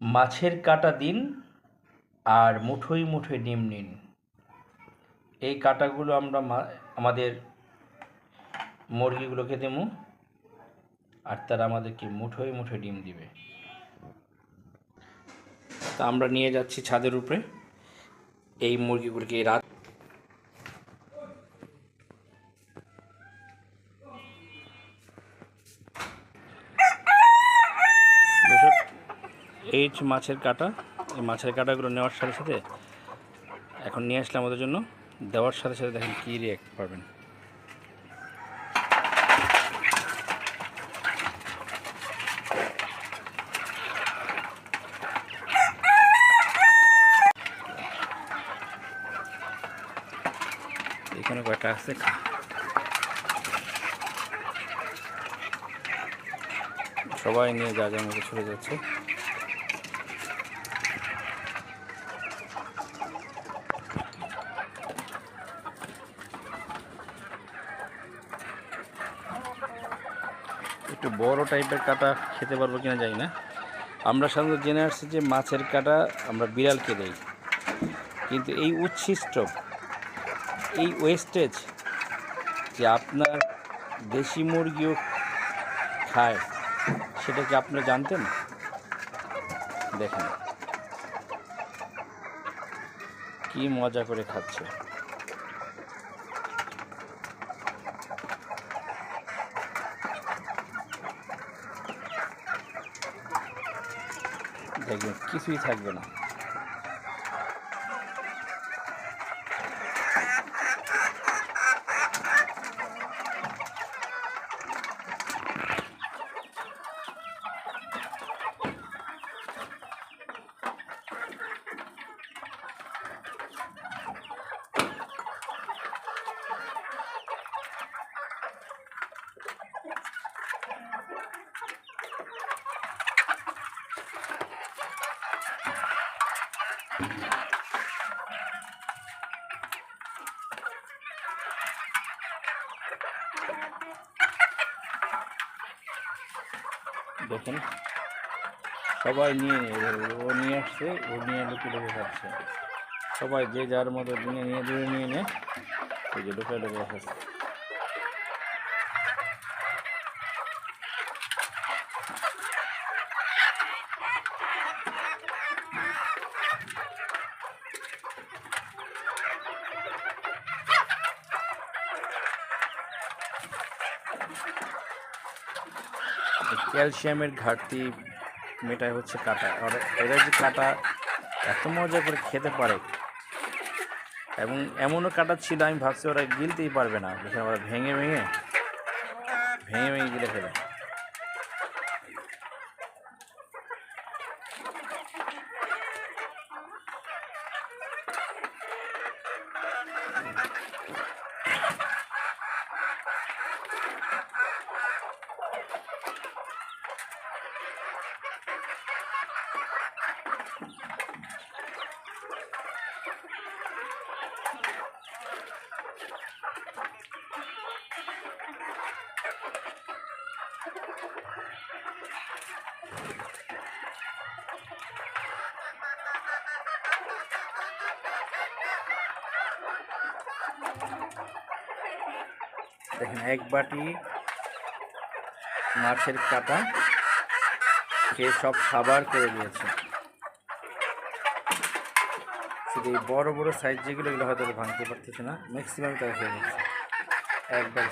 মাছের কাঁটা দিন আর মুঠোয় মুঠোয় ডিম নিন। এই কাঁটাগুলো আমরা আমাদের মুরগিগুলোকে দেবো, আর তারা আমাদেরকে মুঠোয় মুঠোয় ডিম দিবে। তা আমরা নিয়ে যাচ্ছি ছাদের উপরে এই মুরগিগুলোকে। রাত এই মাছের কাঁটা, এই মাছের কাঁটাগুলো নেওয়ার সাথে সাথে এখন নিয়ে আসলে আমাদের জন্য দেওয়ার সাথে সাথে দেখেন কী রিয়াক্ট পাবেন। এখানে কয়টা আছে, সবাই নিয়ে যা যার মতো ছুটে যাচ্ছে। একটু বড় টাইপের কাঁটা খেতে পারবো কিনা জানি না। আমরা সাধারণত জেনে আসছি যে মাছের কাঁটা আমরা বিড়ালকে দেই, কিন্তু এই উচ্ছিষ্ট, এই ওয়েস্টেজ যে আপনার দেশি মুরগিও খায়, সেটা কি আপনারা জানতেন? দেখেন কি মজা করে খাচ্ছে। দেখবেন কিছুই থাকবে না। দেখেন সবাই নিয়ে ও নিয়ে আসছে, ও নিয়ে লুকিয়ে লুকিয়ে খাচ্ছে। সবাই যে যার মতো নিয়ে দূরে নিয়ে নে, ওই যে লুকিয়ে লুকিয়ে খাচ্ছে। ক্যালসিয়ামের ঘাটতি মেটায় হচ্ছে কাঁটা। আর এরা যে কাঁটা এত মজা করে খেতে পারে, এবং এমনও কাঁটা ছিল আমি ভাবছি ওরা গিলতেই পারবে না, দেখে ওরা ভেঙে ভেঙে গিলে ফেলে। দেখেন এক বাটি মাছের কাঁটা খেয়ে সব খাবার করে দিয়েছে। শুধু এই বড় বড় সাইজ যেগুলো, এগুলো হয়তো ভাঙতে পারতেছে না, ম্যাক্সিমাম তারা খেয়ে নিচ্ছে একবার।